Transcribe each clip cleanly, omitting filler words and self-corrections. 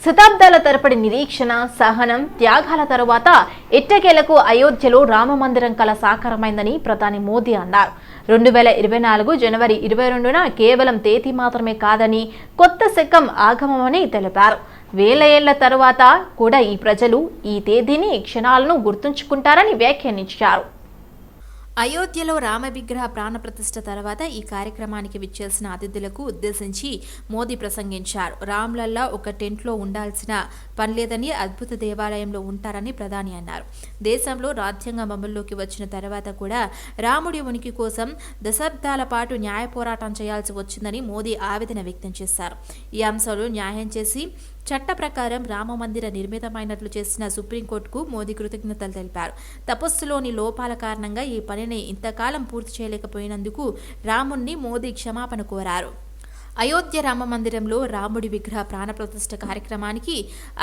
శతాబ్దాల తరబడి నిరీక్షణ, సహనం, త్యాగాల తరువాత ఎట్టకేలకు అయోధ్యలో రామమందిరం కల సాకారమైందని ప్రధాని మోదీ అన్నారు. 2024 జనవరి 22న కేవలం తేదీ మాత్రమే కాదని, కొత్త శకం ఆగమమని తెలిపారు. వేల ఏళ్ల తరువాత కూడా ఈ ప్రజలు ఈ తేదీని, క్షణాలను గుర్తుంచుకుంటారని వ్యాఖ్యానించారు. అయోధ్యలో రామ విగ్రహ ప్రాణప్రతిష్ఠ తర్వాత ఈ కార్యక్రమానికి విచ్చేసిన అతిథులకు ఉద్దేశించి మోదీ ప్రసంగించారు. రామ్లల్లా ఒక టెంట్లో ఉండాల్సిన పనిలేదని, అద్భుత దేవాలయంలో ఉంటారని ప్రధాని అన్నారు. దేశంలో రాజ్యాంగం అమల్లోకి వచ్చిన తర్వాత కూడా రాముడి ఉనికి కోసం దశాబ్దాల పాటు న్యాయ పోరాటం చేయాల్సి వచ్చిందని మోదీ ఆవేదన వ్యక్తం చేశారు. ఈ అంశంలో న్యాయం చేసి చట్ట ప్రకారం రామమందిర నిర్మితమైనట్లు చేసిన సుప్రీంకోర్టుకు మోదీ కృతజ్ఞతలు తెలిపారు. తపస్సులోని లోపాల కారణంగా ఈ పనిని ఇంతకాలం పూర్తి చేయలేకపోయినందుకు రాముణ్ణి మోదీ క్షమాపణ కోరారు. అయోధ్య రామ మందిరంలో రాముడి విగ్రహ ప్రాణప్రతిష్ఠ కార్యక్రమానికి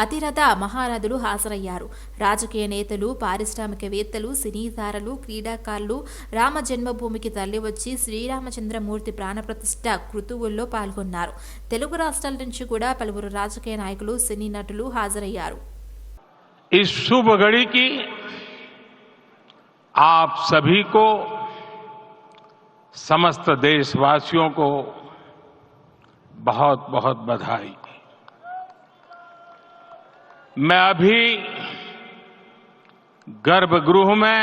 అతిరథ మహారథులు హాజరయ్యారు. రాజకీయ నేతలు, పారిశ్రామికవేత్తలు, సినీ తారలు, క్రీడాకారులు రామ జన్మభూమికి తరలివచ్చి శ్రీరామచంద్రమూర్తి ప్రాణప్రతిష్ఠ కృతువుల్లో పాల్గొన్నారు. తెలుగు రాష్ట్రాల నుంచి కూడా పలువురు రాజకీయ నాయకులు, సినీ నటులు హాజరయ్యారు. इस शुभ घड़ी की आप सभी को, समस्त देशवासियों को बहुत बहुत बधाई। मैं अभी गर्भगृह में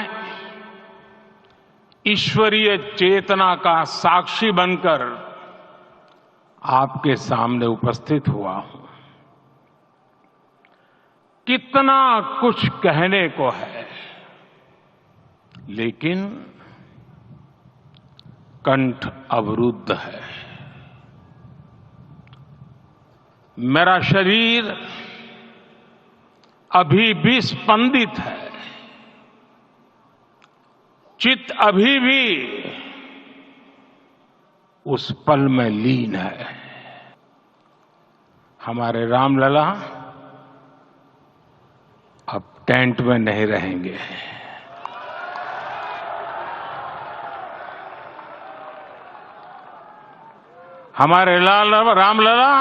ईश्वरीय चेतना का साक्षी बनकर आपके सामने उपस्थित हुआ हूं। कितना कुछ कहने को है, लेकिन कंठ अवरुद्ध है। मेरा शरीर अभी भी स्पंदित है, चित्त अभी भी उस पल में लीन है। हमारे रामलला अब टेंट में नहीं रहेंगे। हमारे रामलला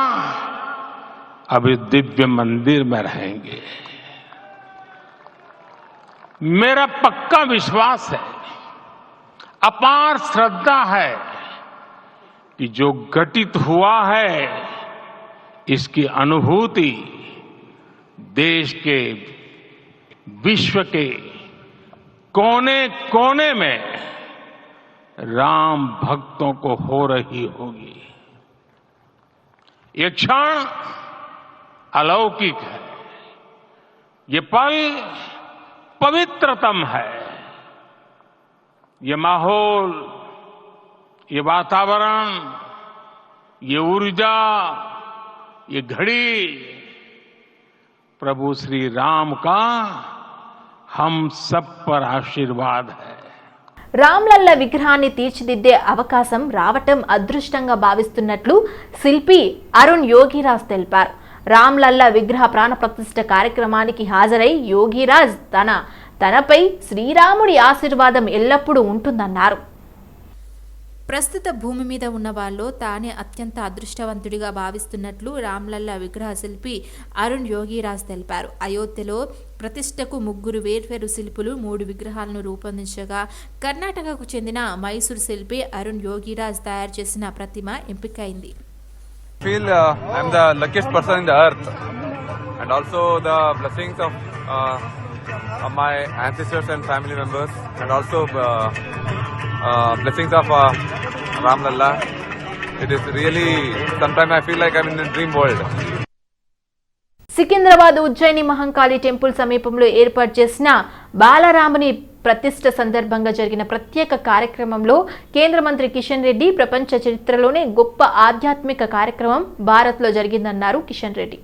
अभी दिव्य मंदिर में रहेंगे। मेरा पक्का विश्वास है, अपार श्रद्धा है कि जो घटित हुआ है इसकी अनुभूति देश के, विश्व के कोने कोने में राम भक्तों को हो रही होगी। ये क्षण अलौकिक है, ये पल पवित्रतम है। ये माहौल, ये वातावरण, ये ऊर्जा, ये घड़ी प्रभु श्री राम का हम सब पर आशीर्वाद है। రామ్లల్ల విగ్రహాన్ని తీర్చిదిద్దే అవకాశం రావటం అదృష్టంగా భావిస్తున్నట్లు శిల్పి అరుణ్ యోగిరాజ్ తెలిపారు. రామ్లల్ల విగ్రహ ప్రాణప్రతిష్ఠ కార్యక్రమానికి హాజరై యోగిరాజ్ తనపై శ్రీరాముడి ఆశీర్వాదం ఎల్లప్పుడూ ఉంటుందన్నారు. ప్రస్తుత భూమి మీద ఉన్న వాళ్ళు తానే అత్యంత అదృష్టవంతుడిగా భావిస్తున్నట్లు రామ్లల్ల విగ్రహ శిల్పి అరుణ్ యోగిరాజ్ తెలిపారు. అయోధ్యలో ప్రతిష్టకు 3 వేర్వేరు శిల్పులు 3 విగ్రహాలను రూపొందించగా కర్ణాటకకు చెందిన మైసూర్ శిల్పి అరుణ్ యోగిరాజ్ తయారు చేసిన ప్రతిమ ఎంపికైంది. I'm the luckiest person in the earth, and also the blessings of my ancestors and family members, and also blessings of Ram Lalla. It is really, sometimes I feel like I'm in a dream world. Secunderabad Ujjaini Mahankali temple సమీపంలో ఏర్పాటు చేసిన బాలరాముని ప్రతిష్ఠ సందర్భంగా జరిగిన ప్రత్యేక కార్యక్రమంలో కేంద్ర మంత్రి కిషన్ రెడ్డి ప్రపంచ చరిత్రలోనే గొప్ప ఆధ్యాత్మిక కార్యక్రమం భారత్లో జరిగిందన్నారు కిషన్ రెడ్డి.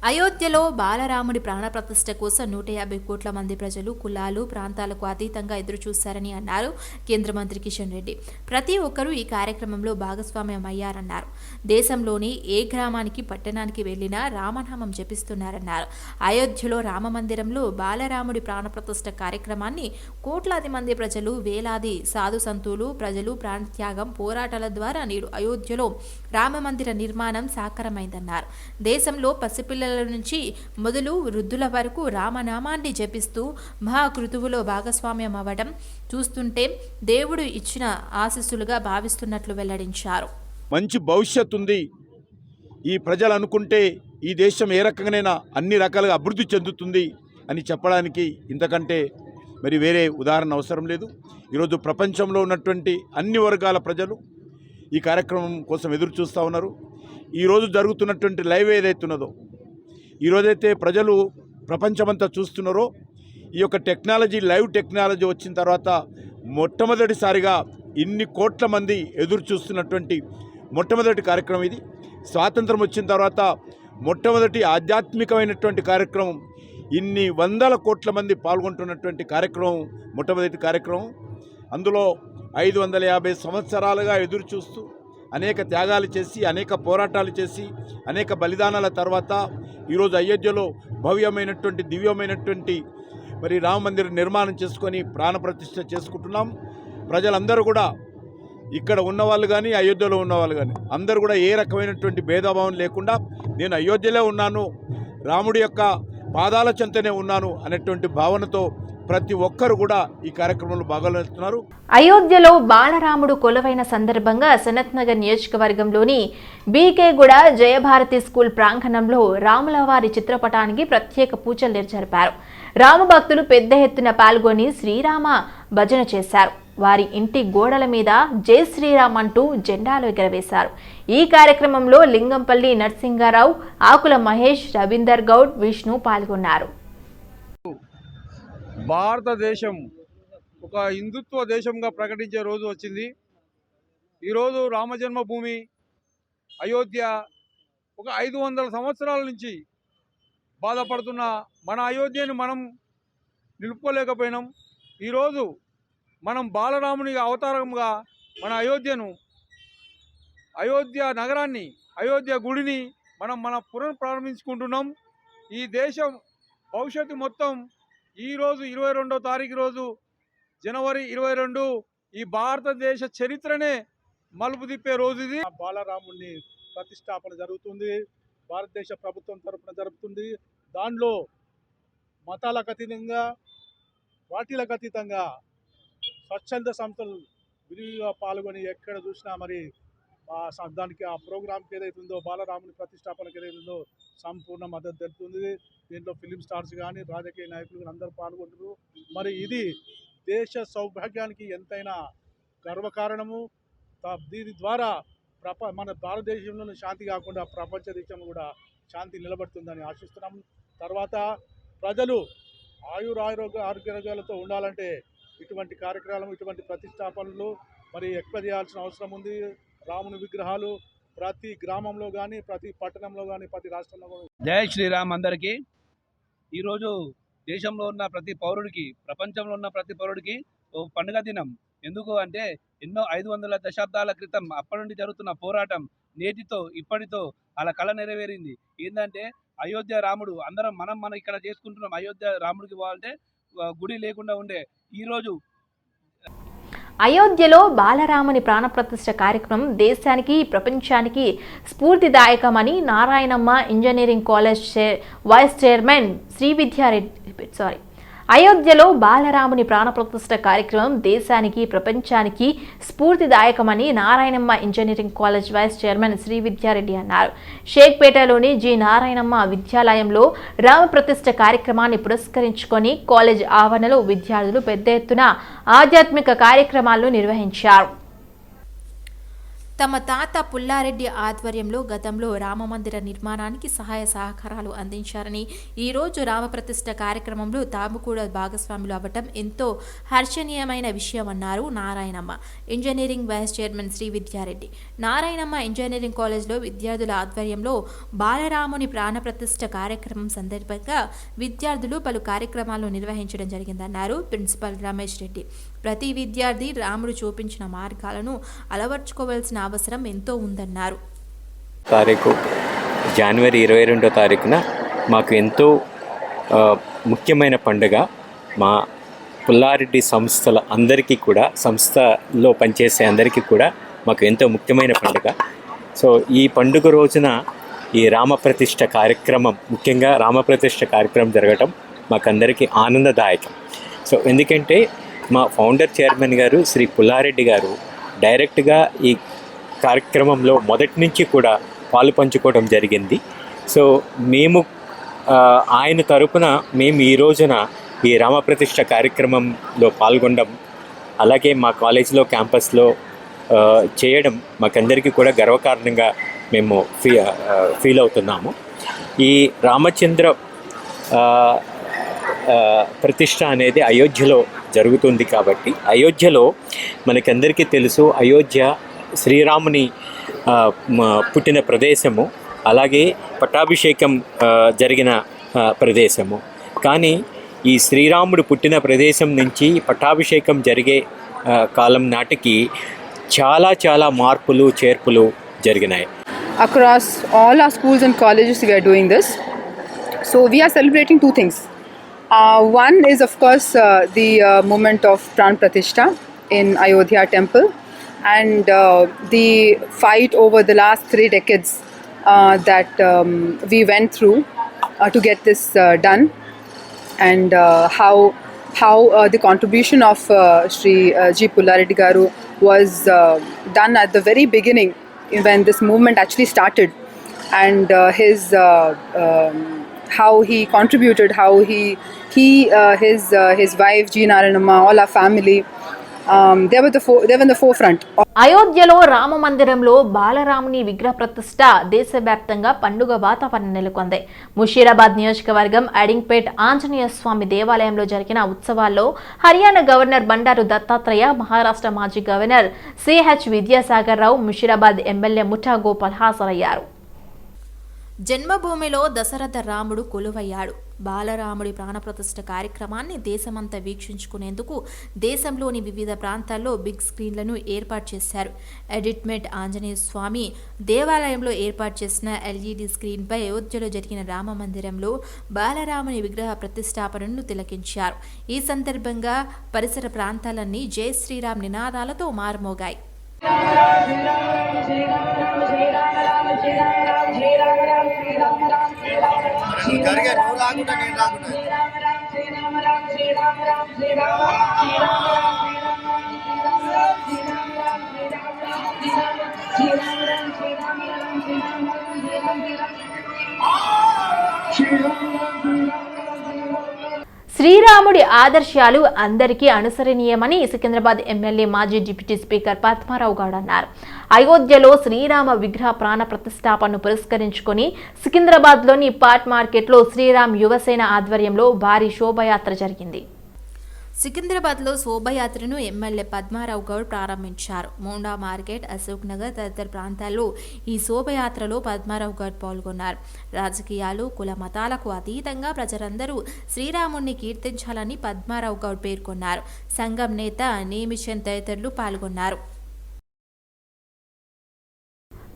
అయోధ్యలో బాలరాముడి ప్రాణప్రతిష్ఠ కోసం 150 కోట్ల మంది ప్రజలు కులాలు ప్రాంతాలకు అతీతంగా ఎదురుచూశారని అన్నారు కేంద్ర మంత్రి కిషన్ రెడ్డి. ప్రతి ఒక్కరూ ఈ కార్యక్రమంలో భాగస్వామ్యం అయ్యారన్నారు. దేశంలోని ఏ గ్రామానికి పట్టణానికి వెళ్లినా రామనామం జపిస్తున్నారన్నారు. అయోధ్యలో రామమందిరంలో బాలరాముడి ప్రాణప్రతిష్ఠ కార్యక్రమాన్ని కోట్లాది మంది ప్రజలు, వేలాది సాధు సంతులు ప్రజలు ప్రాణత్యాగం పోరాటాల ద్వారా నేడు అయోధ్యలో రామమందిర నిర్మాణం సాకారమైందన్నారు. దేశంలో పసిపిల్లల నుంచి మొదలు వృద్ధుల వరకు రామనామాన్ని జపిస్తూ మహాకృతువులో భాగస్వామ్యం అవ్వడం చూస్తుంటే దేవుడు ఇచ్చిన ఆశీస్సులుగా భావిస్తున్నట్లు వెల్లడించారు. మంచి భవిష్యత్తు ఉంది. ఈ ప్రజలు అనుకుంటే ఈ దేశం ఏ రకంగానైనా అన్ని రకాలుగా అభివృద్ధి చెందుతుంది అని చెప్పడానికి ఇంతకంటే మరి వేరే ఉదాహరణ అవసరం లేదు. ఈరోజు ప్రపంచంలో ఉన్నటువంటి అన్ని వర్గాల ప్రజలు ఈ కార్యక్రమం కోసం ఎదురు చూస్తూ ఉన్నారు. ఈరోజు జరుగుతున్నటువంటి లైవ్ ఏదైతున్నదో, ఈరోజైతే ప్రజలు ప్రపంచమంతా చూస్తున్నారో, ఈ యొక్క టెక్నాలజీ, లైవ్ టెక్నాలజీ వచ్చిన తర్వాత మొట్టమొదటిసారిగా ఇన్ని కోట్ల మంది ఎదురు చూస్తున్నటువంటి మొట్టమొదటి కార్యక్రమం ఇది. స్వాతంత్రం వచ్చిన తర్వాత మొట్టమొదటి ఆధ్యాత్మికమైనటువంటి కార్యక్రమం, ఇన్ని వందల కోట్ల మంది పాల్గొంటున్నటువంటి కార్యక్రమం మొట్టమొదటి కార్యక్రమం. అందులో 550 సంవత్సరాలుగా ఎదురు చూస్తూ అనేక త్యాగాలు చేసి, అనేక పోరాటాలు చేసి, అనేక బలిదానాల తర్వాత ఈరోజు అయోధ్యలో భవ్యమైనటువంటి దివ్యమైనటువంటి మరి రామ మందిర నిర్మాణం చేసుకొని ప్రాణప్రతిష్ఠ చేసుకుంటున్నాం. ప్రజలందరూ కూడా ఇక్కడ ఉన్నవాళ్ళు కానీ, అయోధ్యలో ఉన్నవాళ్ళు కానీ అందరూ కూడా ఏ రకమైనటువంటి భేదభావం లేకుండా నేను అయోధ్యలో ఉన్నాను, రాముడి యొక్క పాదాల చెంతనే ఉన్నాను అనేటువంటి భావనతో ప్రతి ఒక్కరు కూడా ఈ కార్యక్రమంలో భాగవహిస్తున్నారు. అయోధ్యలో బాలరాముడు కొలువైన సందర్భంగా సనత్ నగర్ నియోజకవర్గంలోని బీకేగూడ జయభారతి స్కూల్ ప్రాంగణంలో రాములవారి చిత్రపటానికి ప్రత్యేక పూజలు జరిపారు. రామభక్తులు పెద్ద ఎత్తున పాల్గొని శ్రీరామ భజన చేశారు. వారి ఇంటి గోడల మీద జై శ్రీరామ్ అంటూ జెండాలు ఎగరవేశారు. ఈ కార్యక్రమంలో లింగంపల్లి నరసింగారావు, ఆకుల మహేష్, రవీందర్ గౌడ్, విష్ణు పాల్గొన్నారు. భారతదేశం ఒక హిందుత్వ దేశంగా ప్రకటించే రోజు వచ్చింది. ఈరోజు రామజన్మభూమి అయోధ్య ఒక 500 సంవత్సరాల నుంచి బాధపడుతున్న మన అయోధ్యను మనం నిలుపుకోలేకపోయినాం. ఈరోజు మనం బాలరాముని అవతారంగా మన అయోధ్య నగరాన్ని, అయోధ్య గుడిని మన పునఃప్రారంభించుకుంటున్నాం. ఈ దేశం భవిష్యత్తు మొత్తం ఈరోజు 22వ తారీఖు రోజు జనవరి 22 ఈ భారతదేశ చరిత్రనే మలుపు తిప్పే రోజు ఇది. బాలరాముడిని ప్రతిష్టాపన జరుగుతుంది. భారతదేశ ప్రభుత్వం తరఫున జరుగుతుంది. దానిలో మతాలకు అతీతంగా, పార్టీలకు అతీతంగా స్వచ్ఛంద సంస్థలు విరివిగా పాల్గొని ఎక్కడ చూసినా మరి దానికి ఆ ప్రోగ్రాంకి ఏదైతుందో, బాలరాముని ప్రతిష్టాపనకి ఏదైతుందో సంపూర్ణ మద్దతు తెలుపుతుంది. దీంట్లో ఫిలిం స్టార్స్ కానీ, రాజకీయ నాయకులు కానీ అందరూ పాల్గొంటున్నారు. మరి ఇది దేశ సౌభాగ్యానికి ఎంతైనా గర్వకారణము. దీని ద్వారా మన భారతదేశంలోని శాంతి కాకుండా ప్రపంచ దేశంలో కూడా శాంతి నిలబడుతుందని ఆశిస్తున్నాం. తర్వాత ప్రజలు ఆరోగ్యాలతో ఉండాలంటే ఇటువంటి కార్యక్రమాలు, ఇటువంటి ప్రతిష్టాపనలు మరి ఎక్కువ చేయాల్సిన అవసరం ఉంది. రాముని విగ్రహాలు ప్రతి గ్రామంలో కానీ, ప్రతి పట్టణంలో కానీ, ప్రతి రాష్ట్రంలో కానీ. జై శ్రీరామ్. అందరికీ ఈరోజు దేశంలో ఉన్న ప్రతి పౌరుడికి, ప్రపంచంలో ఉన్న ప్రతి పౌరుడికి ఒక పండుగ దినం. ఎందుకు అంటే ఎన్నో 500 దశాబ్దాల క్రితం అప్పటి నుండి జరుగుతున్న పోరాటం నేటితో ఇప్పటితో అలా కళ నెరవేరింది. ఏంటంటే అయోధ్య రాముడు అందరం మనం ఇక్కడ చేసుకుంటున్నాం. అయోధ్య రాముడికి పోవాలంటే గుడి లేకుండా ఉండే ఈరోజు అయోధ్యలో బాలరాముని ప్రాణప్రతిష్ఠ కార్యక్రమం దేశానికి, ప్రపంచానికి స్ఫూర్తిదాయకమని Narayanamma engineering college vice chairman Srividya Reddy అయోధ్యలో బాలరాముని ప్రాణప్రతిష్ఠ కార్యక్రమం దేశానికి, ప్రపంచానికి స్ఫూర్తిదాయకమని Narayanamma engineering college vice chairman Srividya Reddy అన్నారు. షేక్పేటలోని జి నారాయణమ్మ విద్యాలయంలో రామప్రతిష్ఠ కార్యక్రమాన్ని పురస్కరించుకొని కాలేజ్ ఆవరణలో విద్యార్థులు పెద్ద ఎత్తున ఆధ్యాత్మిక కార్యక్రమాలను నిర్వహించారు. తమ తాత పుల్లారెడ్డి ఆధ్వర్యంలో గతంలో రామమందిర నిర్మాణానికి సహాయ సహకారాలు అందించారని, ఈరోజు రామప్రతిష్ఠ కార్యక్రమంలో తాము కూడా భాగస్వాములు అవ్వటం ఎంతో హర్షణీయమైన విషయమన్నారు Narayanamma. Engineering vice chairman Shri Vidya Reddy. Narayanamma engineering కాలేజ్లో విద్యార్థుల ఆధ్వర్యంలో బాలరాముని ప్రాణప్రతిష్ఠ కార్యక్రమం సందర్భంగా విద్యార్థులు పలు కార్యక్రమాలను నిర్వహించడం జరిగిందన్నారు ప్రిన్సిపల్ రమేష్ రెడ్డి. ప్రతి విద్యార్థి రాముడు చూపించిన మార్గాలను అలవర్చుకోవాల్సిన అవసరం ఎంతో ఉందన్నారు. జనవరి 22వ తారీఖున మాకు ఎంతో ముఖ్యమైన పండుగ. మా పుల్లారెడ్డి సంస్థల అందరికీ కూడా, సంస్థలో పనిచేసే అందరికీ కూడా మాకు ఎంతో ముఖ్యమైన పండుగ. సో ఈ పండుగ రోజున ఈ రామప్రతిష్ఠ కార్యక్రమం, ముఖ్యంగా రామప్రతిష్ఠ కార్యక్రమం జరగటం మాకందరికీ ఆనందదాయకం. సో ఎందుకంటే మా ఫౌండర్ చైర్మన్ గారు శ్రీ పుల్లారెడ్డి గారు డైరెక్ట్గా ఈ కార్యక్రమంలో మొదటి నుంచి కూడా పాలు పంచుకోవడం జరిగింది. సో మేము ఆయన తరపున మేము ఈ రోజున ఈ రామప్రతిష్ఠ కార్యక్రమంలో పాల్గొనడం, అలాగే మా కాలేజీలో క్యాంపస్లో చేయడం మాకందరికీ కూడా గర్వకారణంగా మేము ఫీల్ అవుతున్నాము. ఈ రామచంద్ర ప్రతిష్ఠ అనేది అయోధ్యలో జరుగుతుంది కాబట్టి, అయోధ్యలో మనకందరికీ తెలుసు అయోధ్య శ్రీరాముని పుట్టిన ప్రదేశము, అలాగే పట్టాభిషేకం జరిగిన ప్రదేశము. కానీ ఈ శ్రీరాముడు పుట్టిన ప్రదేశం నుంచి పట్టాభిషేకం జరిగే కాలం నాటికి చాలా మార్పులు చేర్పులు జరిగినాయి. Across all our schools and colleges we are doing this. So we are celebrating two things. One is of course the moment of Pran Pratishtha in Ayodhya temple, and the fight over the last 3 decades that we went through to get this done, and how the contribution of Sri G. Pullareddy Garu was done at the very beginning when this movement actually started, and how he contributed, how his wife G. Narayanamma, all our family, they were in the forefront. అయోధ్యలో రామ మందిరంలో బాలరాముని విగ్రహ ప్రతిష్ఠ దేశవ్యాప్తంగా పండుగ వాతావరణం నెలకొంది. ముషీరాబాద్ నియోజకవర్గం అడింగ్పేట్ ఆంజనేయ స్వామి దేవాలయంలో జరిగిన ఉత్సవాల్లో హర్యానా గవర్నర్ బండారు దత్తాత్రేయ, మహారాష్ట్ర మాజీ governor CH Vidyasagar Rao, Musheerabad MLA ముఠా గోపాల్ హాజరయ్యారు. జన్మభూమిలో దశరథ రాముడు కొలువయ్యాడు. బాలరాముడి ప్రాణప్రతిష్ఠ కార్యక్రమాన్ని దేశమంతా వీక్షించుకునేందుకు దేశంలోని వివిధ ప్రాంతాల్లో బిగ్ స్క్రీన్లను ఏర్పాటు చేశారు. అడింగ్పేట్ ఆంజనేయ స్వామి దేవాలయంలో ఏర్పాటు చేసిన ఎల్ఈడి స్క్రీన్పై అయోధ్యలో జరిగిన రామ మందిరంలో బాలరాముని విగ్రహ ప్రతిష్టాపనను తిలకించారు. ఈ సందర్భంగా పరిసర ప్రాంతాలన్నీ జై శ్రీరామ్ నినాదాలతో మారుమోగాయి. శ్రీరాముడి ఆదర్శాలు అందరికీ అనుసరణీయమని సికింద్రాబాద్ ఎమ్మెల్యే మాజీ డిప్యూటీ స్పీకర్ పద్మారావు గౌడ్ అన్నారు. అయోధ్యలో శ్రీరామ విగ్రహ ప్రాణ ప్రతిష్టాపనను పురస్కరించుకొని సికింద్రాబాద్లోని పాట్ మార్కెట్లో శ్రీరామ్ యువసేన ఆధ్వర్యంలో భారీ శోభయాత్ర జరిగింది. సికింద్రాబాద్లో శోభయాత్రను ఎమ్మెల్యే పద్మారావు గౌడ్ ప్రారంభించారు. మోండా మార్కెట్, అశోక్ నగర్ తదితర ప్రాంతాల్లో ఈ శోభయాత్రలో పద్మారావు గౌడ్ పాల్గొన్నారు. రాజకీయాలు, కుల మతాలకు అతీతంగా ప్రజలందరూ శ్రీరాముణ్ణి కీర్తించాలని పద్మారావు గౌడ్ పేర్కొన్నారు. సంఘం నేత నేమిచంద్ తదితరులు పాల్గొన్నారు.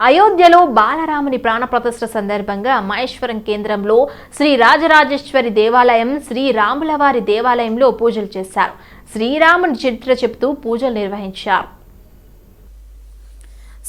అయోధ్యలో బాలరాముని ప్రాణప్రతిష్ఠ సందర్భంగా మహేశ్వరం కేంద్రంలో శ్రీ రాజరాజేశ్వరి దేవాలయం, శ్రీ రాములవారి దేవాలయంలో పూజలు చేశారు. శ్రీరాముని చరిత్ర చెబుతూ పూజలు నిర్వహించారు.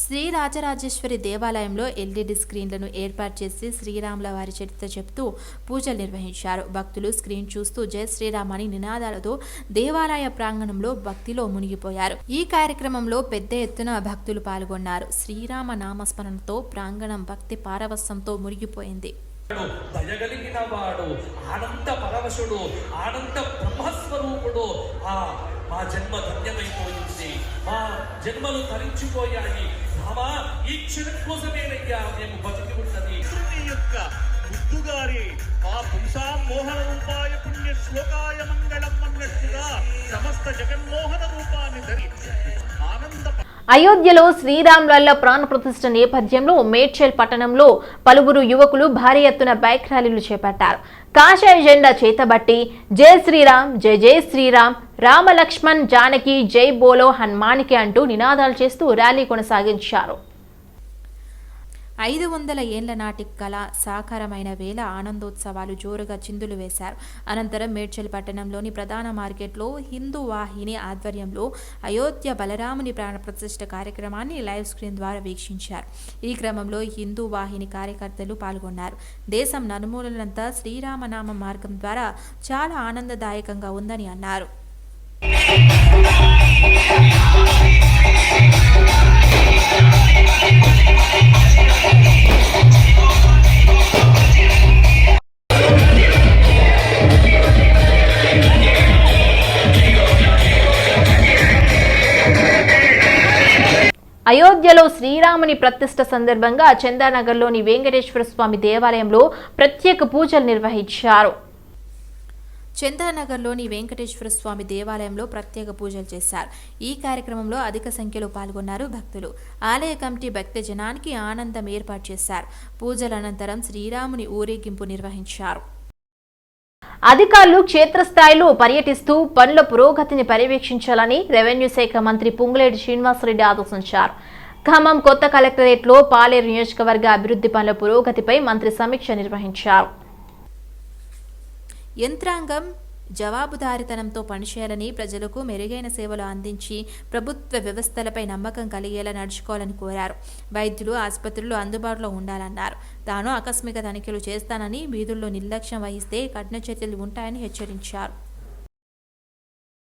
శ్రీ రాజరాజేశ్వరి దేవాలయంలో ఎల్ఈడి స్క్రీన్లను ఏర్పాటు చేసి శ్రీరాముల వారి చరిత్ర చెప్తూ పూజలు నిర్వహించారు. భక్తులు స్క్రీన్ చూస్తూ జై శ్రీరామ్ అని నినాదాలతో దేవాలయ ప్రాంగణంలో భక్తిలో మునిగిపోయారు. ఈ కార్యక్రమంలో పెద్ద ఎత్తున భక్తులు పాల్గొన్నారు. శ్రీరామ నామస్మరణతో ప్రాంగణం భక్తి పారవస్యంతో మునిగిపోయింది. దయగలిగిన వాడు, ఆనంద పరవశుడు, ఆనంద బ్రహ్మస్వరూపుడు. మా జన్మ ధన్యమైపోయింది, మా జన్మలు తరించిపోయాయి. రామా ఈ క్షణం కోసమేనయ్యా మేము బతికి ఉన్నది. యొక్క ముద్దుగారి ఆ పుంసామోహన రూపాయ పుణ్య శ్లోకాయ మంగళం అన్నట్టుగా సమస్త జగన్మోహన రూపాన్ని ధరించి ఆనంద అయోధ్యలో శ్రీరాములల్ల ప్రాణ ప్రతిష్ఠ నేపథ్యంలో మేడ్చల్ పట్టణంలో పలువురు యువకులు భారీ ఎత్తున బైక్ ర్యాలీలు చేపట్టారు. కాషాయ జెండా చేతబట్టి జై శ్రీరామ్, జై జై శ్రీరామ్, రామ లక్ష్మణ్ జానకి, జై బోలో హనుమానికి అంటూ నినాదాలు చేస్తూ ర్యాలీ కొనసాగించారు. 500 ఏళ్ల నాటి కళ సాకారమైన వేళ ఆనందోత్సవాలు జోరుగా చిందులు వేశారు. అనంతరం మేడ్చల్ పట్టణంలోని ప్రధాన మార్కెట్లో హిందూ వాహిని ఆధ్వర్యంలో అయోధ్య బలరాముని ప్రాణ ప్రతిష్ఠ కార్యక్రమాన్ని లైవ్ స్క్రీన్ ద్వారా వీక్షించారు. ఈ క్రమంలో హిందూ వాహిని కార్యకర్తలు పాల్గొన్నారు. దేశం నలుమూలలంతా శ్రీరామనామ మార్గం ద్వారా చాలా ఆనందదాయకంగా ఉందని అన్నారు. అయోధ్యలో శ్రీరాముని ప్రతిష్ఠ సందర్భంగా చందానగర్లోని వెంకటేశ్వర స్వామి దేవాలయంలో ప్రత్యేక పూజలు నిర్వహించారు. చందానగర్లోని వెంకటేశ్వర స్వామి దేవాలయంలో ప్రత్యేక పూజలు చేశారు. ఈ కార్యక్రమంలో అధిక సంఖ్యలో పాల్గొన్నారు భక్తులు. ఆలయ కమిటీ భక్త జనానికి ఆనందం ఏర్పాటు చేశారు. పూజల అనంతరం శ్రీరాముని ఊరేగింపు నిర్వహించారు. అధికారులు క్షేత్రస్థాయిలో పర్యటిస్తూ పనుల పురోగతిని పర్యవేక్షించాలని రెవెన్యూ శాఖ మంత్రి పొంగులేటి శ్రీనివాసరెడ్డి ఆదేశించారు. ఖమ్మం కొత్త కలెక్టరేట్లో పాలేరు నియోజకవర్గ అభివృద్ధి పనుల పురోగతిపై మంత్రి సమీక్ష నిర్వహించారు. యంత్రాంగం జవాబుదారీతనంతో పనిచేయాలని, ప్రజలకు మెరుగైన సేవలు అందించి ప్రభుత్వ వ్యవస్థలపై నమ్మకం కలిగేలా నడుచుకోవాలని కోరారు. వైద్యులు, ఆసుపత్రులు అందుబాటులో ఉండాలన్నారు. తాను ఆకస్మిక తనిఖీలు చేస్తానని, వీధుల్లో నిర్లక్ష్యం వహిస్తే కఠిన చర్యలు ఉంటాయని హెచ్చరించారు.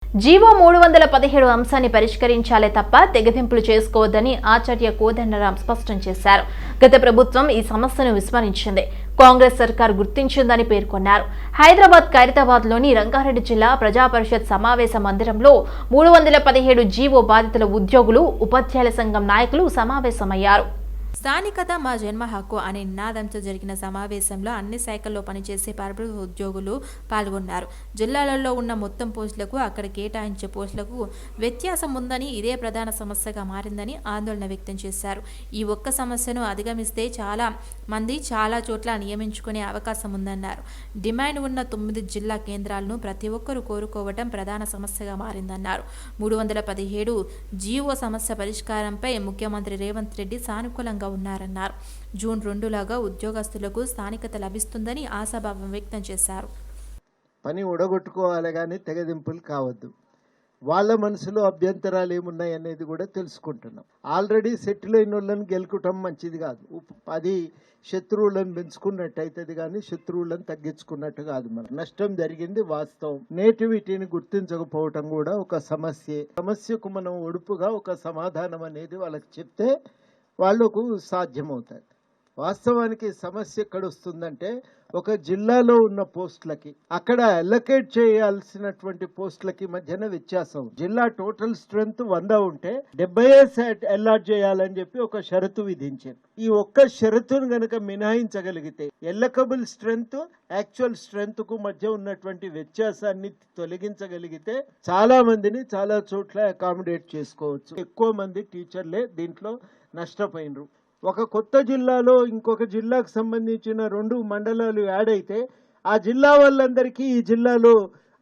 జీవో 317 అంశాన్ని పరిష్కరించాలే తప్ప తెగతింపులు చేసుకోవద్దని ఆచార్య కోదండరాం స్పష్టం చేశారు. గత ప్రభుత్వం ఈ సమస్యను విస్మరించింది, కాంగ్రెస్ సర్కార్ గుర్తించిందని పేర్కొన్నారు. హైదరాబాద్ ఖైరతాబాద్లోని రంగారెడ్డి జిల్లా ప్రజాపరిషత్ సమావేశ మందిరంలో 317 జీవో బాధితుల ఉద్యోగులు, ఉపాధ్యాయుల సంఘం నాయకులు సమావేశమయ్యారు. స్థానికత మా జన్మ హక్కు అనే నినాదంతో జరిగిన సమావేశంలో అన్ని శాఖల్లో పనిచేసే ప్రభుత్వ ఉద్యోగులు పాల్గొన్నారు. జిల్లాలలో ఉన్న మొత్తం పోస్టులకు అక్కడ కేటాయించే పోస్టులకు వ్యత్యాసం ఉందని, ఇదే ప్రధాన సమస్యగా మారిందని ఆందోళన వ్యక్తం చేశారు. ఈ ఒక్క సమస్యను అధిగమిస్తే చాలా మంది చాలా చోట్ల నియమించుకునే అవకాశం ఉందన్నారు. డిమాండ్ ఉన్న 9 జిల్లా కేంద్రాలను ప్రతి ఒక్కరూ కోరుకోవటం ప్రధాన సమస్యగా మారిందన్నారు. 317 జీవో సమస్య పరిష్కారంపై ముఖ్యమంత్రి రేవంత్ రెడ్డి సానుకూలంగా ఉన్నారన్నారు. జూన్ 2 ఉద్యోగస్తులకు స్థానికత లభిస్తుందని ఆశాభావం వ్యక్తం చేశారు. పని ఉడగొట్టుకోవాలి కానీ తెగదింపులు కావద్దు. వాళ్ళ మనసులో అభ్యంతరాలు ఏమున్నాయి అనేది కూడా తెలుసుకుంటున్నాం. ఆల్రెడీ సెటిల్ అయిన వాళ్ళని గెలుకటం మంచిది కాదు. అది శత్రువులను పెంచుకున్నట్టు అవుతుంది కానీ శత్రువులను తగ్గించుకున్నట్టు కాదు. మనకు నష్టం జరిగింది వాస్తవం. నేటివిటీని గుర్తించకపోవటం కూడా ఒక సమస్యకు మనం ఒడుపుగా ఒక సమాధానం అనేది వాళ్ళకి చెప్తే వాళ్లకు సాధ్యమవుతుంది. వాస్తవానికి సమస్య ఎక్కడ వస్తుందంటే, ఒక జిల్లాలో ఉన్న పోస్టులకి అక్కడ అలొకేట్ చేయాల్సినటువంటి పోస్టులకి మధ్యన వ్యత్యాసం. జిల్లా టోటల్ స్ట్రెంత్ 100 ఉంటే 70 అలాట్ చేయాలని చెప్పి ఒక షరతు విధించారు. ఈ ఒక్క షరతును గనక మినహాయించగలిగితే ఎల్లకబుల్ స్ట్రెంత్, యాక్చువల్ స్ట్రెంత్ కు మధ్య ఉన్నటువంటి వ్యత్యాసాన్ని తొలగించగలిగితే చాలా మందిని చాలా చోట్ల అకామిడేట్ చేసుకోవచ్చు. ఎక్కువ మంది టీచర్లే దీంట్లో నష్టపోయినరు. ఒక కొత్త జిల్లాలో ఇంకొక జిల్లాకు సంబంధించిన 2 మండలాలు యాడ్ అయితే ఆ జిల్లా వాళ్ళందరికీ ఈ జిల్లాలో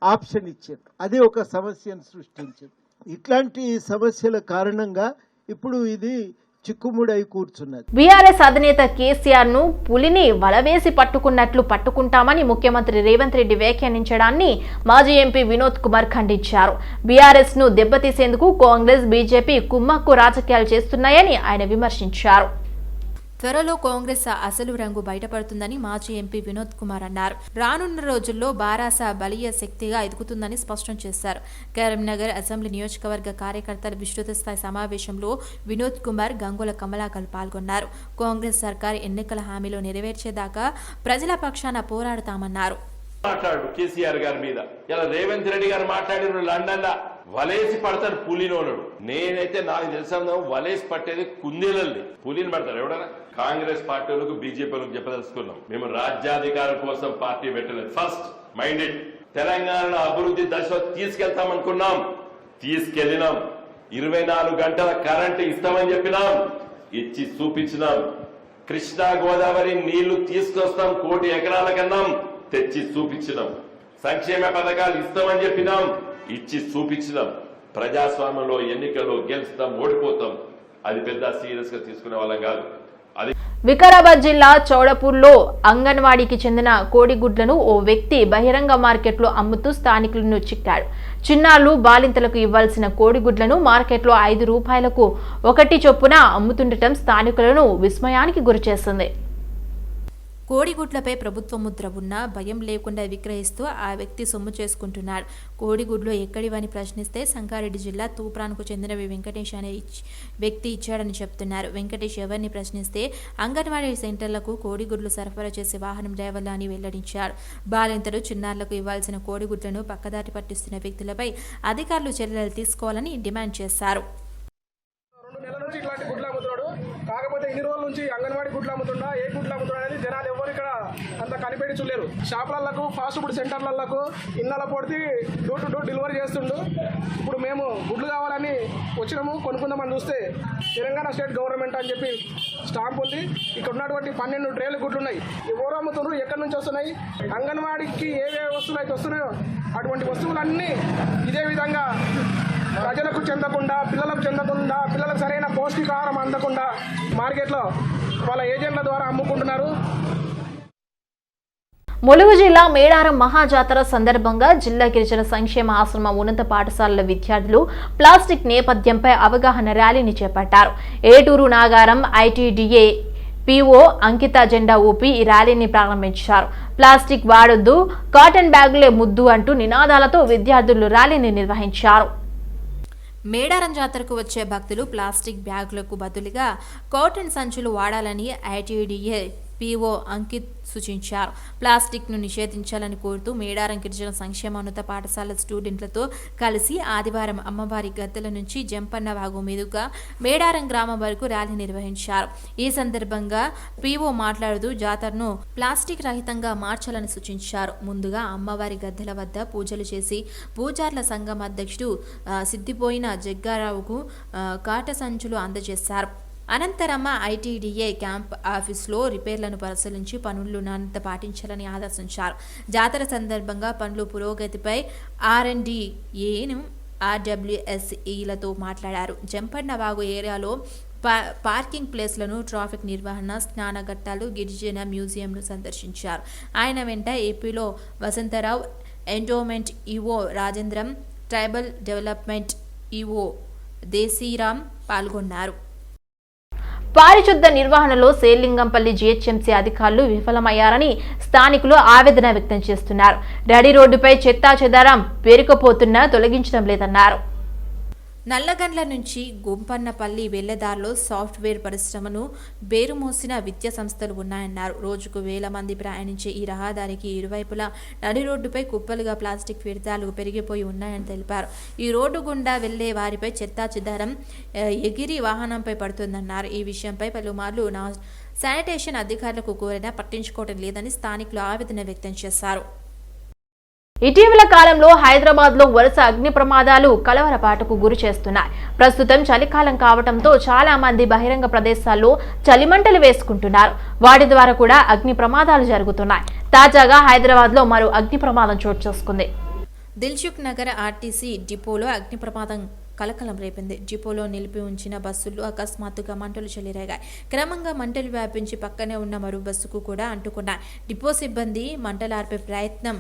ఆప్షన్ ఇచ్చారు. అది ఒక సమస్యను సృష్టించింది. ఇట్లాంటి సమస్యల కారణంగా ఇప్పుడు ఇది చిక్కుముడై కూర్చున్నది. బీఆర్ఎస్ అధినేత కేసీఆర్ ను పులిని వలవేసి పట్టుకున్నట్లు పట్టుకుంటామని ముఖ్యమంత్రి రేవంత్ రెడ్డి వ్యాఖ్యానించడాన్ని మాజీ ఎంపీ వినోద్ కుమార్ ఖండించారు. బీఆర్ఎస్ ను దెబ్బతీసేందుకు కాంగ్రెస్, బీజేపీ కుమ్మక్కు రాజకీయాలు చేస్తున్నాయని ఆయన విమర్శించారు. త్వరలో కాంగ్రెస్ అసలు రంగు బయటపడుతుందని మాజీ ఎంపీ వినోద్ కుమార్ అన్నారు. రానున్న రోజుల్లో బారాస బలీయ శక్తిగా ఎదుగుతుందని స్పష్టం చేశారు. కరీంనగర్ అసెంబ్లీ నియోజకవర్గ కార్యకర్తల విస్తృత స్థాయి సమావేశంలో వినోద్ కుమార్, గంగుల కమలాకర్ పాల్గొన్నారు. కాంగ్రెస్ సర్కార్ ఎన్నికల హామీలు నెరవేర్చేదాకా ప్రజల పక్షాన పోరాడతామన్నారు. మాట్లాడు కేసీఆర్ గారి మీద. ఇలా రేవంత్ రెడ్డి గారు మాట్లాడిన లండన్ వలేసి పడతాడు కూలీనోడు. నేనైతే నాకు తెలిసిన వలేసి పట్టేది కుందేలల్ని, కూలీని పడతాడు ఎవడన్నా. కాంగ్రెస్ పార్టీ వాళ్ళకు బీజేపీ వాళ్ళకు చెప్పదలుచుకున్నాం, మేము రాజ్యాధికారం కోసం పార్టీ పెట్టలేదు. ఫస్ట్ మైండెడ్ తెలంగాణలో అభివృద్ధి దశలో తీసుకెళ్తామనుకున్నాం, తీసుకెళ్లినాం. 24 గంటల కరెంటు ఇస్తామని చెప్పినాం, ఇచ్చి చూపించినాం. కృష్ణా గోదావరి నీళ్లు తీసుకొస్తాం 1 కోటి ఎకరాల కన్నాం, తెచ్చి చూపించినాం. సంక్షేమ పథకాలు ఇస్తామని చెప్పినాం, ఇచ్చి చూపించినాం. ప్రజాస్వామ్యంలో ఎన్నికల్లో గెలుస్తాం, ఓడిపోతాం, అది పెద్ద సీరియస్ గా తీసుకునే వాళ్ళం కాదు. వికారాబాద్ జిల్లా చౌడపూర్లో అంగన్వాడీకి చెందిన కోడిగుడ్లను ఓ వ్యక్తి బహిరంగ మార్కెట్లో అమ్ముతూ స్థానికులను చిక్కాడు. చిన్నారులు బాలింతలకు ఇవ్వాల్సిన కోడిగుడ్లను మార్కెట్లో 5 రూపాయలకు 1 చొప్పున అమ్ముతుండటం స్థానికులను విస్మయానికి గురిచేసింది. కోడిగుడ్లపై ప్రభుత్వ ముద్ర ఉన్నా భయం లేకుండా విక్రయిస్తూ ఆ వ్యక్తి సొమ్ము చేసుకుంటున్నాడు. కోడిగుడ్లు ఎక్కడివని ప్రశ్నిస్తే సంగారెడ్డి జిల్లా తూప్రాన్కు చెందినవి వెంకటేష్ అనే వ్యక్తి ఇచ్చాడని చెప్తున్నారు. వెంకటేష్ ఎవరిని ప్రశ్నిస్తే అంగన్వాడీ సెంటర్లకు కోడిగుడ్లు సరఫరా చేసే వాహనం డ్రైవర్లు అని వెల్లడించారు. బాలింతలు చిన్నారులకు ఇవ్వాల్సిన కోడిగుడ్లను పక్కదారి పట్టిస్తున్న వ్యక్తులపై అధికారులు చర్యలు తీసుకోవాలని డిమాండ్ చేశారు. 2 నెలల నుంచి ఇట్లాంటి గుడ్లు అమ్ముతున్నాడు. కాకపోతే ఇన్ని రోజుల నుంచి అంగన్వాడీ గుడ్లు అమ్ముతుండా, ఏ గుడ్లు అమ్ముతున్నా అనేది జనాలు ఎవరు ఇక్కడ అంత కనిపెట్టి చూడలేరు. షాపులకు, ఫాస్ట్ ఫుడ్ సెంటర్లకు ఇళ్ళ పొడితే డోర్ టు డోర్ డెలివరీ చేస్తుండు. ఇప్పుడు మేము గుడ్లు కావాలని వచ్చినాము, కొనుక్కుందామని చూస్తే తెలంగాణ స్టేట్ గవర్నమెంట్ అని చెప్పి స్టాంప్ ఉంది. ఇక్కడ ఉన్నటువంటి 12 ట్రేలు గుడ్లు ఉన్నాయి. ఎవరు అమ్ముతున్నారు, ఎక్కడి నుంచి వస్తున్నాయి, అంగన్వాడీకి ఏవే వస్తువులు అయితే వస్తున్నాయో అటువంటి వస్తువులన్నీ ఇదే విధంగా ప్రజలకు చెందకుండా, పిల్లలకు చెందకుండా, పిల్లలకు సరైన పౌష్టికాహారం అందకుండా మార్కెట్లో వాళ్ళ ఏజెంట్ల ద్వారా అమ్ముకుంటున్నారు. ములుగు జిల్లా మేడారం మహాజాతర సందర్భంగా జిల్లా గిరిజన సంక్షేమ ఆశ్రమ ఉన్నత పాఠశాలల విద్యార్థులు ప్లాస్టిక్ నేపథ్యంపై అవగాహన ర్యాలీని చేపట్టారు. ఏటూరు నాగారం ఐటీడీఏ పీఓ అంకిత జెండా ఊపి ఈ ర్యాలీని ప్రారంభించారు. ప్లాస్టిక్ వాడొద్దు, కాటన్ బ్యాగులే ముద్దు అంటూ నినాదాలతో విద్యార్థులు ర్యాలీని నిర్వహించారు. మేడారం జాతరకు వచ్చే భక్తులు ప్లాస్టిక్ బ్యాగులకు బదులుగా కాటన్ సంచులు వాడాలని ఐటీడీఏ పీఓ అంకిత్ సూచించారు. ప్లాస్టిక్ను నిషేధించాలని కోరుతూ మేడారం గిరిజన సంక్షేమోన్నత పాఠశాల స్టూడెంట్లతో కలిసి ఆదివారం అమ్మవారి గద్దెల నుంచి జంపన్న వాగు మీదుగా మేడారం గ్రామం వరకు ర్యాలీ నిర్వహించారు. ఈ సందర్భంగా పీఓ మాట్లాడుతూ జాతరను ప్లాస్టిక్ రహితంగా మార్చాలని సూచించారు. ముందుగా అమ్మవారి గద్దెల వద్ద పూజలు చేసి పూజార్ల సంఘం అధ్యక్షుడు సిద్దిపోయిన జగ్గారావుకు కాట సంచులు అందజేశారు. అనంతరం ఐటీడీఏ క్యాంప్ ఆఫీసులో రిపేర్లను పరిశీలించి పనులు నాణ్యత పాటించాలని ఆదేశించారు. జాతర సందర్భంగా పనుల పురోగతిపై R&Dను RWSEలతో మాట్లాడారు. జంపన్న వాగు ఏరియాలో పార్కింగ్ ప్లేస్లను, ట్రాఫిక్ నిర్వహణ, స్నానఘట్టాలు, గిరిజన మ్యూజియంను సందర్శించారు. ఆయన వెంట ఏపీలో Vasantrao, endowment EO Rajendram, tribal development EO దేశీరామ్ పాల్గొన్నారు. పారిశుద్ధ నిర్వహణలో శేర్లింగంపల్లి జీహెచ్ఎంసీ అధికారులు విఫలమయ్యారని స్థానికులు ఆవేదన వ్యక్తం చేస్తున్నారు. రెడీ రోడ్డుపై చెత్తా చెదారం పేరుకుపోతున్నా తొలగించడం లేదన్నారు. నల్లగండ్ల నుంచి గొంపన్నపల్లి వెళ్లేదారిలో సాఫ్ట్వేర్ పరిశ్రమను బేరుమోసిన విద్యా సంస్థలు ఉన్నాయన్నారు. రోజుకు 1000 మంది ప్రయాణించే ఈ రహదారికి ఇరువైపులా నడి రోడ్డుపై కుప్పలుగా ప్లాస్టిక్ వ్యర్థాలు పెరిగిపోయి ఉన్నాయని తెలిపారు. ఈ రోడ్డు గుండా వెళ్లే వారిపై చెత్తా చెదారం ఎగిరి వాహనంపై పడుతుందన్నారు. ఈ విషయంపై పలుమార్లు శానిటేషన్ అధికారులకు కోరినా పట్టించుకోవడం లేదని స్థానికులు ఆవేదన వ్యక్తం చేశారు. ఇటీవల కాలంలో హైదరాబాద్లో వరుస అగ్ని ప్రమాదాలు కలవరపాటుకు గురి చేస్తున్నాయి. ప్రస్తుతం చలికాలం కావడంతో చాలా మంది బహిరంగ ప్రదేశాల్లో చలిమంటలు వేసుకుంటున్నారు. వాటి ద్వారా కూడా అగ్ని ప్రమాదాలు జరుగుతున్నాయి. తాజాగా హైదరాబాద్లో మరో అగ్ని ప్రమాదం చోటు చేసుకుంది. దిల్సుఖ్ నగర్ ఆర్టీసీ డిపోలో అగ్ని ప్రమాదం కలకలం రేపింది. డిపోలో నిలిపి ఉంచిన బస్సులు అకస్మాత్తుగా మంటలు చెలరేగాయి. క్రమంగా మంటలు వ్యాపించి పక్కనే ఉన్న మరో బస్సుకు కూడా అంటుకున్నాయి. డిపో సిబ్బంది మంటలార్పే ప్రయత్నం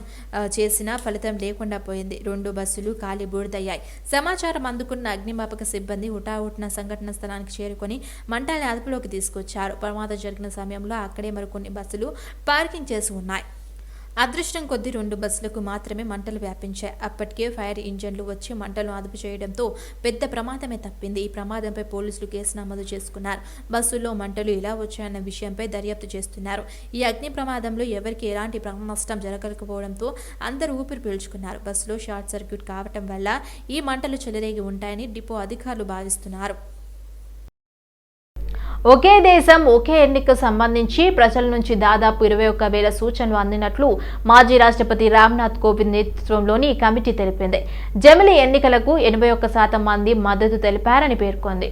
చేసినా ఫలితం లేకుండా పోయింది. 2 బస్సులు కాలి బూడిదయ్యాయి. సమాచారం అందుకున్న అగ్నిమాపక సిబ్బంది హుటాహుటిన సంఘటన స్థలానికి చేరుకొని మంటల్ని అదుపులోకి తీసుకొచ్చారు. ప్రమాదం జరిగిన సమయంలో అక్కడే మరికొన్ని బస్సులు పార్కింగ్ చేసి ఉన్నాయి. అదృష్టం కొద్దీ 2 బస్సులకు మాత్రమే మంటలు వ్యాపించాయి. అప్పటికే ఫైర్ ఇంజన్లు వచ్చి మంటలను అదుపు చేయడంతో పెద్ద ప్రమాదమే తప్పింది. ఈ ప్రమాదంపై పోలీసులు కేసు నమోదు చేసుకున్నారు. బస్సుల్లో మంటలు ఎలా వచ్చాయన్న విషయంపై దర్యాప్తు చేస్తున్నారు. ఈ అగ్ని ప్రమాదంలో ఎవరికి ఎలాంటి ప్రాణ నష్టం జరగకపోవడంతో అందరూ ఊపిరి పీల్చుకున్నారు. బస్సులో షార్ట్ సర్క్యూట్ కావటం వల్ల ఈ మంటలు చెలరేగి ఉంటాయని డిపో అధికారులు భావిస్తున్నారు. ఒకే దేశం ఒకే ఎన్నికకు సంబంధించి ప్రజల నుంచి దాదాపు 21,000 సూచనలు అందినట్లు మాజీ రాష్ట్రపతి రామ్నాథ్ కోవింద్ నేతృత్వంలోని కమిటీ తెలిపింది. జమిలీ ఎన్నికలకు 81% మంది మద్దతు తెలిపారని పేర్కొంది.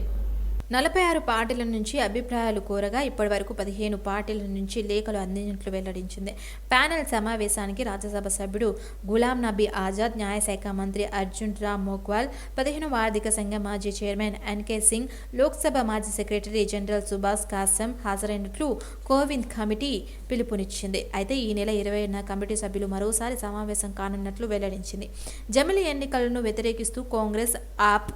46 పార్టీల నుంచి అభిప్రాయాలు కోరగా ఇప్పటివరకు 15 పార్టీల నుంచి లేఖలు అందించినట్లు వెల్లడించింది. ప్యానెల్ సమావేశానికి రాజ్యసభ సభ్యుడు గులాం నబీ ఆజాద్, న్యాయశాఖ మంత్రి అర్జున్ రామ్ మోగ్వాల్, 15వ ఆర్థిక సంఘం మాజీ చైర్మన్ ఎన్కే సింగ్, లోక్సభ మాజీ సెక్రటరీ జనరల్ సుభాష్ కాసం హాజరైనట్లు కోవింద్ కమిటీ పిలుపునిచ్చింది. అయితే ఈ నెల 20న కమిటీ సభ్యులు మరోసారి సమావేశం కానున్నట్లు వెల్లడించింది. జమిలీ ఎన్నికలను వ్యతిరేకిస్తూ కాంగ్రెస్, ఆప్,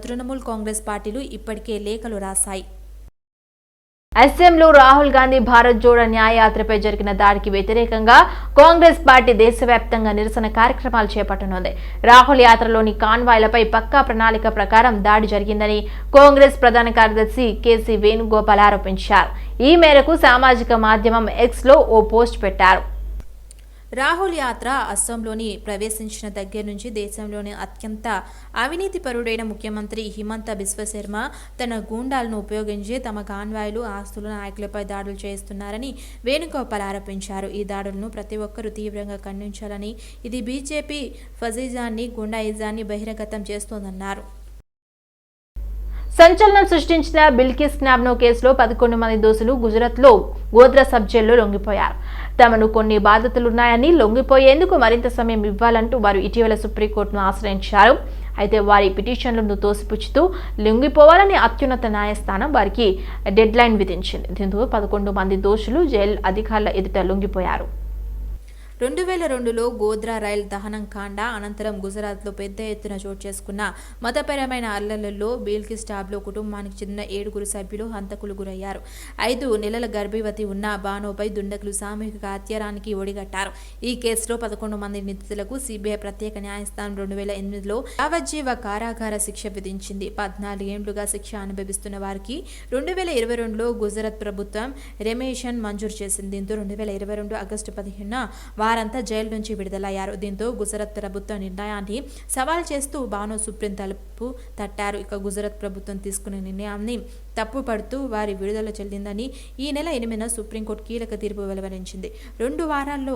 తృణమూల్ కాంగ్రెస్ పార్టీలు ఇప్పటికే లేఖలు రాశాయి. అసెంబ్లీలో రాహుల్ గాంధీ భారత్ జోడో న్యాయయాత్రపై జరిగిన దాడికి వ్యతిరేకంగా కాంగ్రెస్ పార్టీ దేశవ్యాప్తంగా నిరసన కార్యక్రమాలు చేపట్టనుంది. రాహుల్ యాత్రలోని కాన్వాయ్లపై పక్కా ప్రణాళిక ప్రకారం దాడి జరిగిందని కాంగ్రెస్ ప్రధాన కార్యదర్శి కేసీ వేణుగోపాల్ ఆరోపించారు. ఈ మేరకు సామాజిక మాధ్యమం ఎక్స్లో ఓ పోస్ట్ పెట్టారు. రాహుల్ యాత్ర అస్సాంలోని ప్రవేశించిన దగ్గర నుంచి దేశంలోని అత్యంత అవినీతిపరుడైన ముఖ్యమంత్రి హిమంత బిశ్వ శర్మ తన గూండాలను ఉపయోగించి తమ కాన్వాయ్లు, ఆస్తుల నాయకులపై దాడులు చేస్తున్నారని వేణుగోపాల్ ఆరోపించారు. ఈ దాడులను ప్రతి ఒక్కరూ తీవ్రంగా ఖండించాలని, ఇది బీజేపీ ఫసిజాన్ని, గుండాయిజాన్ని బహిర్గతం చేస్తోందన్నారు. సంచలనం సృష్టించిన బిల్కిస్ జ్ఞాబ్నో కేసులో 11 మంది దోషులు గుజరాత్లో గోద్రా సబ్ జైల్లో లొంగిపోయారు. తమను కొన్ని బాధ్యతలున్నాయని, లొంగిపోయేందుకు మరింత సమయం ఇవ్వాలంటూ వారు ఇటీవల సుప్రీంకోర్టును ఆశ్రయించారు. అయితే వారి పిటిషన్లను తోసిపుచ్చుతూ లొంగిపోవాలని అత్యున్నత న్యాయస్థానం వారికి డెడ్ లైన్ విధించింది. దీంతో 11 మంది దోషులు జైలు అధికారుల ఎదుట లొంగిపోయారు. 2002లో గోద్రా రైల్ దహనం కాండ అనంతరం గుజరాత్లో పెద్ద ఎత్తున చోటు చేసుకున్న మతపరమైన అల్లర్లలో బిల్కిస్ టాబ్లో కుటుంబానికి చెందిన 7 సభ్యులు హంతకులు గురయ్యారు. 5 నెలల గర్భవతి ఉన్న బానోపై దుండగులు సామూహిక హత్యారానికి ఒడిగట్టారు. ఈ కేసులో 11 మంది నిందితులకు సిబిఐ ప్రత్యేక న్యాయస్థానం 2008లో యావజ్జీవ కారాగార శిక్ష విధించింది. 14 ఏళ్లుగా శిక్ష అనుభవిస్తున్న వారికి 2022లో గుజరాత్ ప్రభుత్వం రెమిషన్ మంజూరు చేసింది. దీంతో 2022 ఆగస్టు 15న వారంతా జైలు నుంచి విడుదలయ్యారు. దీంతో గుజరాత్ ప్రభుత్వ నిర్ణయాన్ని సవాల్ చేస్తూ బానో సుప్రీం తలుపు తట్టారు. ఇక గుజరాత్ ప్రభుత్వం తీసుకున్న నిర్ణయాన్ని తప్పుపడుతూ వారి విడుదల చెల్లిందని ఈ నెల 8న సుప్రీంకోర్టు కీలక తీర్పు వెలువరించింది. 2 వారాల్లో